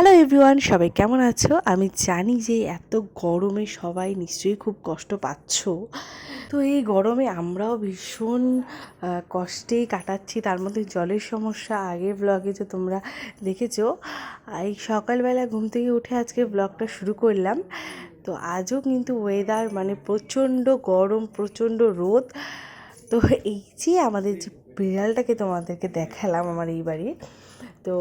Hello everyone, সবাই কেমন আছো? আমি জানি যে এত গরমে সবাই নিশ্চয়ই খুব কষ্ট পাচ্ছো। তো এই গরমে আমরাও ভীষণ কষ্টেই কাটাচ্ছি। তার মধ্যে জলের সমস্যা আগের ব্লগে যে তোমরা দেখেছো। এই সকালবেলা ঘুম থেকে উঠে আজকে ব্লগটা শুরু করলাম। তো আজও কিন্তু ওয়েদার মানে প্রচণ্ড গরম, প্রচণ্ড রোদ। তো এই যে আমাদের যে বিড়ালটাকে তোমাদেরকে দেখালাম আমার এই বাড়ি, তো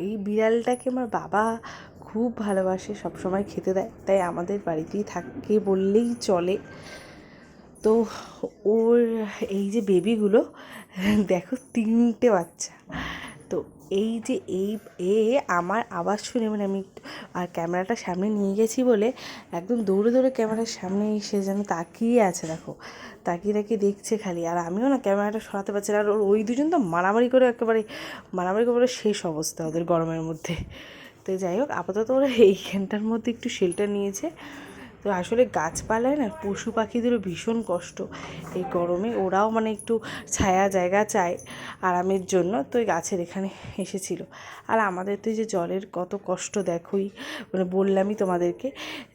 এই বিড়ালটাকে আমার বাবা খুব ভালোবাসে, সবসময় খেতে দেয়, তাই আমাদের বাড়িতেই থাকে বললেই চলে। তো ওর এই যে বেবিগুলো দেখো, 3টে বাচ্চা। তো এই যে আমার আওয়াজ শুনে মানে আমি আর ক্যামেরাটা সামনে নিয়ে গেছি বলে একদম দৌড়ে দৌড়ে ক্যামেরার সামনে এসে যেন তাকিয়ে আছে, দেখো তাকিয়ে তাকিয়ে দেখছে খালি। আর আমিও না ক্যামেরাটা সরাতে পারছি না। আর ওই দুজন তো মারামারি করে একেবারে শেষ অবস্থা ওদের গরমের মধ্যে। তো যাই হোক, আপাতত ওরা এইখানটার মধ্যে একটু শেল্টার নিয়েছে। তো আসলে গাছপালায় না পশু পাখিদেরও ভীষণ কষ্ট এই গরমে, ওরাও মানে একটু ছায়া জায়গা চায় আরামের জন্য। তো এই গাছের এখানে এসেছিলো। আর আমাদের তো এই যে জলের কত কষ্ট দেখোই, মানে বললামই তোমাদেরকে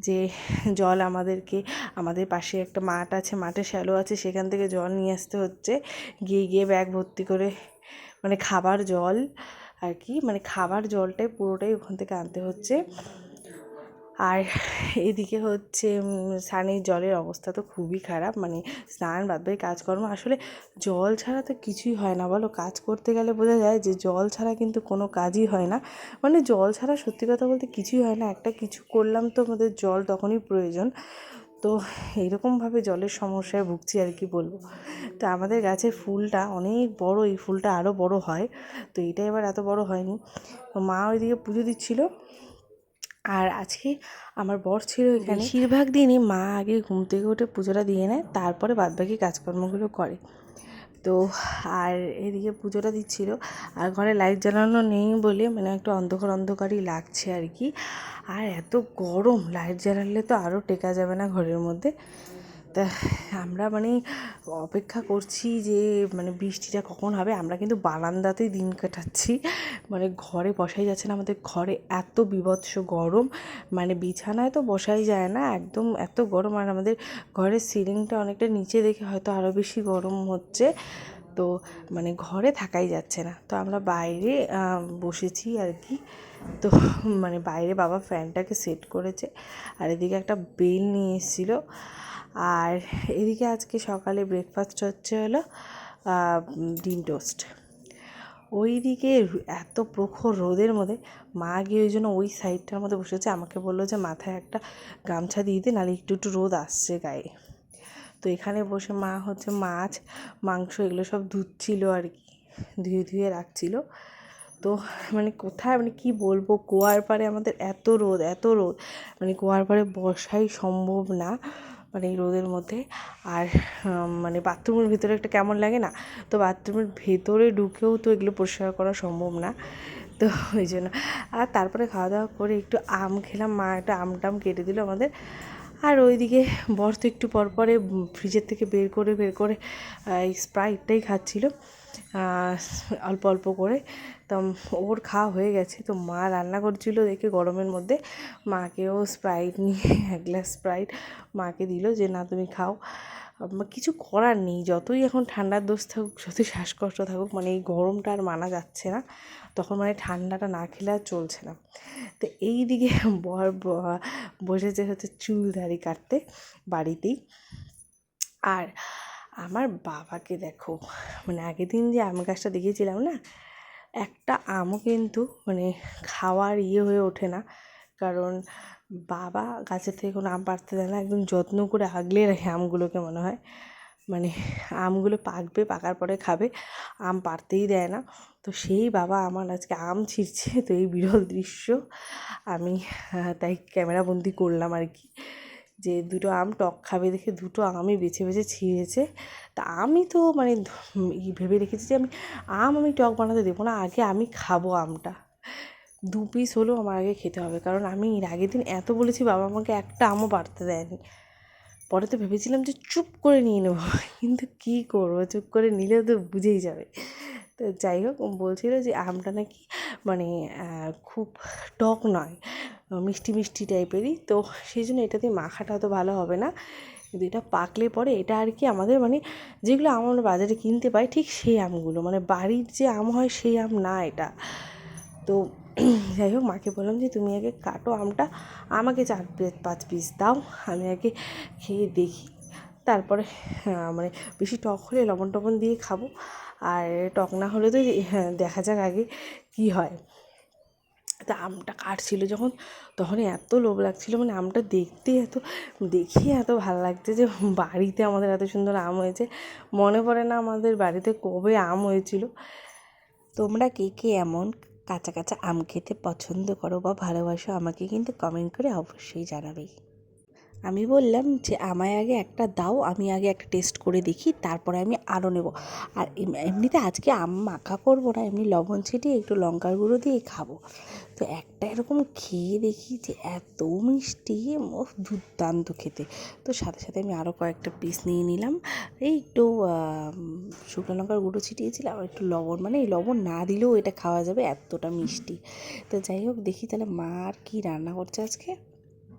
যে জল আমাদের পাশে একটা মাঠ আছে, মাঠে শ্যালো আছে, সেখান থেকে জল নিয়ে আসতে হচ্ছে, গিয়ে গিয়ে ব্যাগ ভর্তি করে, মানে খাবার জল আর কি, মানে খাবার জলটাই পুরোটাই ওখান থেকে আনতে হচ্ছে। আর এদিকে হচ্ছে স্নানের জলের অবস্থা তো খুবই খারাপ, মানে স্নান বাদবাকি কাজকর্ম আসলে জল ছাড়া তো কিছুই হয় না, বলো। কাজ করতে গেলে বোঝা যায় যে জল ছাড়া কিন্তু কোনো কাজই হয় না। মানে জল ছাড়া সত্যি কথা বলতে কিছুই হয় না। একটা কিছু করলাম তো আমাদের জল তখনই প্রয়োজন। তো এইরকমভাবে জলের সমস্যায় ভুগছি আর কি বলবো। তো আমাদের গাছের ফুলটা অনেক বড়, এই ফুলটা আরও বড় হয়। তো এটা এবার এত বড় হয়নি। মা ওইদিকে পুজো দিচ্ছিলো, আর আজকে আমার বর ছিল এখানে। বেশিরভাগ দিনই মা আগে ঘুম থেকে উঠে পুজোটা দিয়ে নেয়, তারপরে বাদবাকি কাজকর্মগুলো করে। তো আর এদিকে পুজোটা দিচ্ছিল, আর ঘরে লাইট জ্বালানো নেই বলে মানে একটু অন্ধকারই লাগছে আর কি। আর এত গরম, লাইট জ্বালালে তো আরও টেকা যাবে না ঘরের মধ্যে। তা আমরা মানে অপেক্ষা করছি যে মানে বৃষ্টিটা কখন হবে। আমরা কিন্তু বারান্দাতেই দিন কাটাচ্ছি, মানে ঘরে বসাই যাচ্ছে না। আমাদের ঘরে এত বীভৎস গরম, মানে বিছানায় তো বসাই যায় না, একদম এত গরম। আর আমাদের ঘরের সিলিংটা অনেকটা নিচে দেখে হয়তো আরও বেশি গরম হচ্ছে। তো মানে ঘরে থাকাই যাচ্ছে না। তো আমরা বাইরে বসেছি আর কি। তো মানে বাইরে বাবা ফ্যানটাকে সেট করেছে, আর এদিকে একটা বেল নিয়ে এসেছিলো। আর এদিকে আজকে সকালে ব্রেকফাস্ট হলো ডিম টোস্ট। ওই দিকে এত প্রখর রোদের মধ্যে মা গিয়ে ওই জন্য ওই সাইডটার মধ্যে বসেছে। আমাকে বললো যে মাথায় একটা গামছা দিয়ে দে, নাহলে একটু একটু রোদ আসছে গায়ে। তো এখানে বসে মা হচ্ছে মাছ মাংস এগুলো সব ধুচ্ছিলো আর কি, ধুয়ে ধুয়ে রাখছিলো। তো মানে কোথায় মানে কি বলবো, কুয়ার পাড়ে আমাদের এত রোদ, মানে কুয়ার পাড়ে বসাই সম্ভব না মানে এই রোদের মধ্যে। আর মানে বাথরুমের ভিতরে একটা কেমন লাগে না, তো বাথরুমের ভেতরে ঢুকেও তো এগুলো পরিষ্কার করা সম্ভব না। তো ওই জন্য আর তারপরে খাওয়া দাওয়া করে একটু আম খেলাম, মা একটা আম টাম কেটে দিল আমাদের। আর ওইদিকে বর তো একটু পরে ফ্রিজের থেকে বের করে এই স্প্রাইটটাই খাচ্ছিল অল্প অল্প করে। তো ওর খাওয়া হয়ে গেছে। তো মা রান্না করছিল দেখে গরমের মধ্যে মাকেও স্প্রাইট নিয়ে এক গ্লাস স্প্রাইট মাকে দিল যে না তুমি খাও। কিছু করার নেই, যতই এখন ঠান্ডার দোষ থাকুক, যতই শ্বাসকষ্ট থাকুক, মানে এই গরমটা আর মানা যাচ্ছে না, তখন মানে ঠান্ডাটা না খেলে আর চলছে না। তো এই দিকে বর বসেছে হচ্ছে চুল দাড়ি কাটতে বাড়িতেই। আর আমার বাবাকে দেখো, মানে আগের দিন যে আম গাছটা দেখিয়েছিলাম না, একটা আমও কিন্তু মানে খাওয়ার হয়ে ওঠে না, কারণ বাবা গাছের থেকে কোনো আম পাড়তে দেয় না, একদম যত্ন করে আগলে রাখে আমগুলোকে, মনে হয় মানে আমগুলো পাকবে, পাকার পরে খাবে, আম পাড়তেই দেয় না। তো সেই বাবা আমার আজকে আম ছিঁড়ছে। তো এই বিরল দৃশ্য আমি তাই ক্যামেরাবন্দি করলাম আর কি, যে দুটো আম টক খাবে দেখে দুটো আমই বেছে বেছে ছিঁড়েছে। তা আমি তো মানে ভেবে রেখেছি যে আমি টক বানাতে দেবো না, আগে আমি খাবো আমটা, 2 পিস হলেও আমার আগে খেতে হবে। কারণ আমি এর আগের দিন এত বলেছি, বাবা আমাকে একটা আমও পাড়তে দেয়নি। পরে তো ভেবেছিলাম যে চুপ করে নিয়ে নেবো, কিন্তু কী করবো, চুপ করে নিলেও তো বুঝেই যাবে। তো তো যাই হোক বলছিল যে আমটা নাকি মানে খুব টক নয়, মিষ্টি মিষ্টি টাইপেরই, তো সেই জন্য এটা দিয়ে মাখাটা অত ভালো হবে না, কিন্তু এটা পাকলে পরে এটা আর কি আমাদের মানে যেগুলো আম আমরা বাজারে কিনতে পাই ঠিক সেই আমগুলো, মানে বাড়ির যে আম হয় সেই আম না এটা। তো যাই হোক মাকে বললাম যে তুমি আগে কাটো আমটা, আমাকে 4-5 পিস দাও, আমি আগে খেয়ে দেখি, তারপরে মানে বেশি টক হলে লবণ টবণ দিয়ে খাবো, আর টক না হলে তো দেখা যাক আগে কি হয়। তা আমটা কাটছিল যখন, তখনই এত লোভ লাগছিল, মানে আমটা দেখে এত ভালো লাগছে যে বাড়িতে আমাদের এত সুন্দর আম হয়েছে। মনে পড়ে না আমাদের বাড়িতে কবে আম হয়েছিল। তোমরা কে কে এমন কাঁচা কাঁচা আম খেতে পছন্দ করো বা ভালোবাসো, আমাকে কিন্তু কমেন্ট করে অবশ্যই জানাবে। আমি বললাম যে আমায় আগে একটা দাও, আমি আগে একটা টেস্ট করে দেখি, তারপরে আমি আরও নেব। আর এমনিতে আজকে আম মাখা করবো না, এমনি লবণ ছিটিয়ে একটু লঙ্কার গুঁড়ো দিয়ে খাবো। তো একটা এরকম খেয়ে দেখি যে এত মিষ্টি, দুর্দান্ত খেতে। তো সাথে সাথে আমি আরও কয়েকটা পিস নিয়ে নিলাম, এই একটু শুকনো লঙ্কার গুঁড়ো ছিটিয়েছিলাম, আর একটু লবণ, মানে এই লবণ না দিলেও এটা খাওয়া যাবে, এতটা মিষ্টি। তো যাই হোক দেখি তাহলে মা আর কী রান্না করছে আজকে।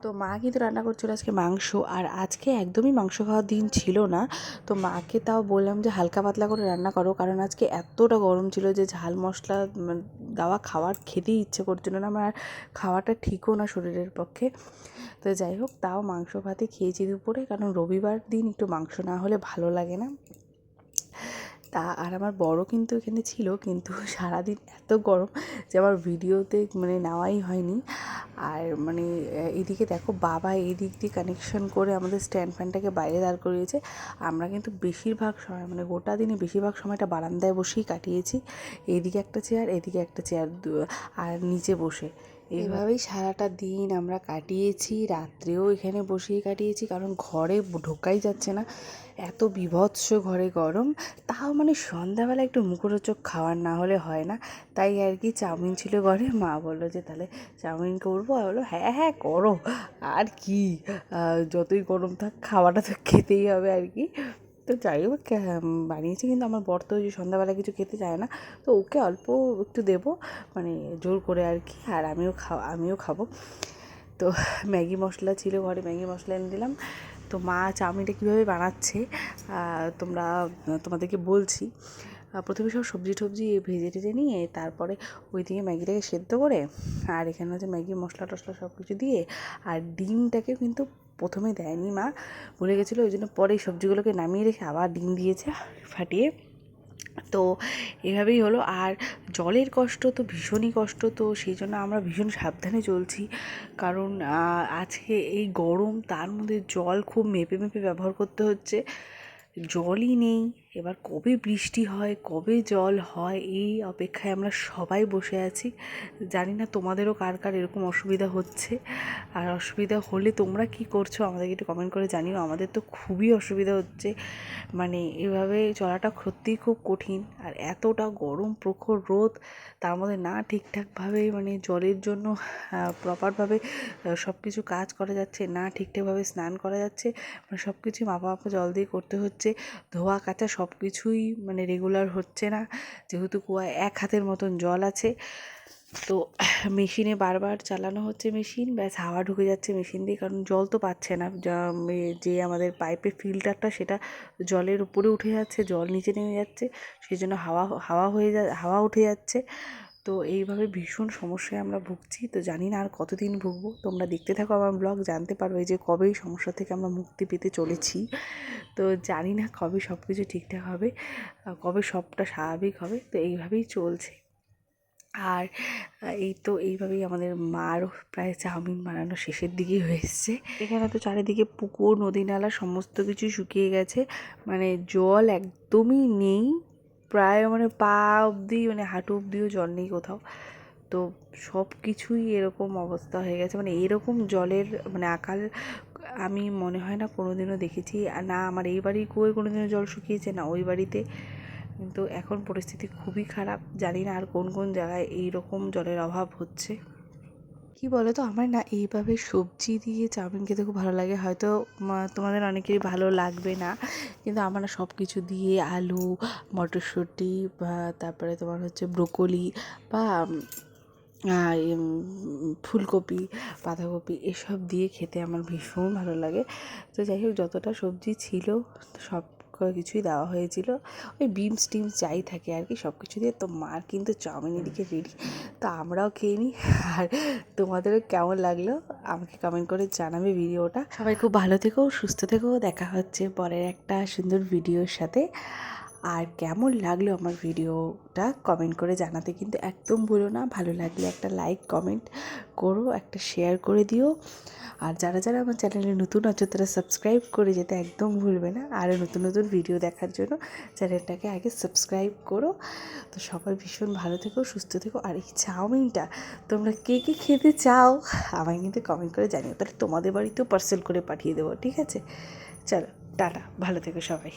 তো মা কিন্তু রান্না করছিল আজকে মাংস, আর আজকে একদমই মাংস খাওয়ার দিন ছিল না। তো মাকে তাও বললাম যে হালকা পাতলা করে রান্না করো, কারণ আজকে এতটা গরম ছিল যে ঝাল মশলা দেওয়া খাবার খেতেই ইচ্ছে করছিল না আমার, আর খাওয়াটা ঠিকও না শরীরের পক্ষে। তো যাই হোক তাও মাংস ভাতে খেয়েছি দুপুরে, কারণ রবিবার দিন একটু মাংস না হলে ভালো লাগে না। তা আর আমার বড় কিন্তু এখানে ছিল, কিন্তু সারাদিন এত গরম যে আমার ভিডিওতে মানে নেওয়াই হয়নি। আর মানে এদিকে দেখো বাবা এই দিক দিয়ে কানেকশন করে আমাদের স্ট্যান্ড ফ্যানটাকে বাইরে দাঁড় করিয়েছে। আমরা কিন্তু বেশিরভাগ সময় মানে গোটা দিনে বেশিরভাগ সময়টা বারান্দায় বসেই কাটিয়েছি, এদিকে একটা চেয়ার এদিকে একটা চেয়ার আর নিচে বসে, এইভাবেই সারাটা দিন আমরা কাটিয়েছি। রাত্রেও এখানে বসেই কাটিয়েছি, কারণ ঘরে ঢোকাই যাচ্ছে না, এত বীভৎস ঘরে গরম। তাও মানে সন্ধ্যাবেলা একটু মুখরোচক খাওয়ার না হলে হয় না, তাই আর কি চাউমিন ছিল ঘরে, মা বললো যে তাহলে চাউমিন করবো, আর বললো হ্যাঁ হ্যাঁ করো, আর কি যতই গরম থাক খাওয়াটা তো খেতেই হবে আর কি। তো যাই হোক বানিয়েছি, কিন্তু আমার বর তো ওই যে সন্ধ্যাবেলা কিছু খেতে চায় না, তো ওকে অল্প একটু দেবো মানে জোর করে আর কি, আর আমিও খাবো। তো ম্যাগি মশলা ছিল ঘরে, ম্যাগি মশলা এনে দিলাম। তো মা চাউমিনটা কীভাবে বানাচ্ছে তোমাদেরকে বলছি। প্রথমে সব সবজি টবজি ভেজে টেজে নিয়ে তারপরে ওইদিকে ম্যাগিটাকে সেদ্ধ করে, আর এখানে হচ্ছে ম্যাগি মশলা টশলা সব কিছু দিয়ে, আর ডিমটাকেও কিন্তু প্রথমে দেয়নি মা, ভুলে গেছিলো, ওই জন্য পরে সবজিগুলোকে নামিয়ে রেখে আবার ডিম দিয়েছে ফাটিয়ে। তো এভাবেই হলো। আর জলের কষ্ট তো ভীষণই কষ্ট, তো সেই জন্য আমরা ভীষণ সাবধানে চলছি, কারণ আজকে এই গরম, তার মধ্যে জল খুব মেপে মেপে ব্যবহার করতে হচ্ছে, জলই নেই। এবার কবে বৃষ্টি হয় কবে জল হয় এই অপেক্ষায় আমরা সবাই বসে আছি। জানি না তোমাদেরও কার কার এরকম অসুবিধা হচ্ছে, আর অসুবিধা হলে তোমরা কি করছো আমাদেরকে একটু কমেন্ট করে জানিও। আমাদের তো খুবই অসুবিধা হচ্ছে, মানে এভাবে চলাটা সত্যিই খুব কঠিন। আর এতটা গরম, প্রখর রোদ, তার মধ্যে না ঠিকঠাকভাবে মানে জলের জন্য প্রপারভাবে সব কিছু কাজ করা যাচ্ছে না, ঠিকঠাকভাবে স্নান করা যাচ্ছে, মানে সব কিছুই মাপা মাপা জল দিয়ে করতে হচ্ছে। ধোয়া কাচা সব কিছুই মানে রেগুলার হচ্ছে না, যেহেতু কুয়ায় এক হাতের মতন জল আছে। তো মেশিনে বারবার চালানো হচ্ছে মেশিন, ব্যাস হাওয়া ঢুকে যাচ্ছে মেশিন দিয়ে, কারণ জল তো পাচ্ছে না, যে আমাদের পাইপের ফিল্টারটা সেটা জলের উপরে উঠে যাচ্ছে, জল নিচে নেমে যাচ্ছে, সেই জন্য হাওয়া উঠে যাচ্ছে। তো এইভাবে ভীষণ সমস্যায় আমরা ভুগছি। তো জানি না আর কতদিন ভুগবো, তোমরা দেখতে থাকো আমার ব্লগ, জানতে পারবে যে কবে এই সমস্যা থেকে আমরা মুক্তি পেতে চলেছি। তো জানি না কবে সব কিছু ঠিকঠাক হবে, কবে সবটা স্বাভাবিক হবে। তো এইভাবেই চলছে। আর এই তো এইভাবেই আমাদের মারও প্রায় চাউমিন বানানো শেষের দিকেই হয়ে এসছে। এখানে তো চারিদিকে পুকুর নদী নালা সমস্ত কিছু শুকিয়ে গেছে, মানে জল একদমই নেই, প্রায় মানে পা অবধি মানে হাঁটু অবধিও জল নেই কোথাও। তো সব কিছুই এরকম অবস্থা হয়ে গেছে, মানে এরকম জলের মানে আকাল আমি মনে হয় না কোনো দিনও দেখেছি। আর না আমার এই বাড়ির কুয়োয় কোনো দিনও জল শুকিয়েছে, না ওই বাড়িতে। কিন্তু এখন পরিস্থিতি খুবই খারাপ, জানি না আর কোন কোন জায়গায় এই রকম জলের অভাব হচ্ছে। কি বলো তো, আমার না এইভাবে সবজি দিয়ে চাউমিন খেতে খুব ভালো লাগে। হয়তো তোমাদের অনেকেরই ভালো লাগবে না, কিন্তু আমার না সব কিছু দিয়ে আলু, মটরশুঁটি বা তারপরে তোমার হচ্ছে ব্রোকলি বা ফুলকপি, বাঁধাকপি এসব দিয়ে খেতে আমার ভীষণ ভালো লাগে। তো যাই হোক, যতটা সবজি ছিল সব কিছুই দেওয়া হয়েছিল, ওই বিনস টিমস যাই থাকে আর কি, সব কিছু দিয়ে। তো মার কিন্তু চাউমিন এদিকে রেডি, তো আমরাও খেয়ে নিই। আর তোমাদেরও কেমন লাগলো আমাকে কমেন্ট করে জানাবে ভিডিওটা। সবাই খুব ভালো থেকো, সুস্থ থেকো, দেখা হচ্ছে পরের একটা সুন্দর ভিডিওর সাথে। আর কেমন লাগলো আমার ভিডিওটা কমেন্ট করে জানাতে কিন্তু একদম ভুলো না। ভালো লাগলে একটা লাইক কমেন্ট করো, একটা শেয়ার করে দিও। আর যারা যারা আমার চ্যানেলে নতুন আছো তারা সাবস্ক্রাইব করে যেতে একদম ভুলবে না। আরও নতুন নতুন ভিডিও দেখার জন্য চ্যানেলটাকে আগে সাবস্ক্রাইব করো। তো সবাই ভীষণ ভালো থেকো, সুস্থ থেকো। আর এই চাউমিনটা তোমরা কে কে খেতে চাও আমায় কিন্তু কমেন্ট করে জানিও, তাহলে তোমাদের বাড়িতেও পার্সেল করে পাঠিয়ে দেবো, ঠিক আছে? চলো টাটা, ভালো থেকো সবাই।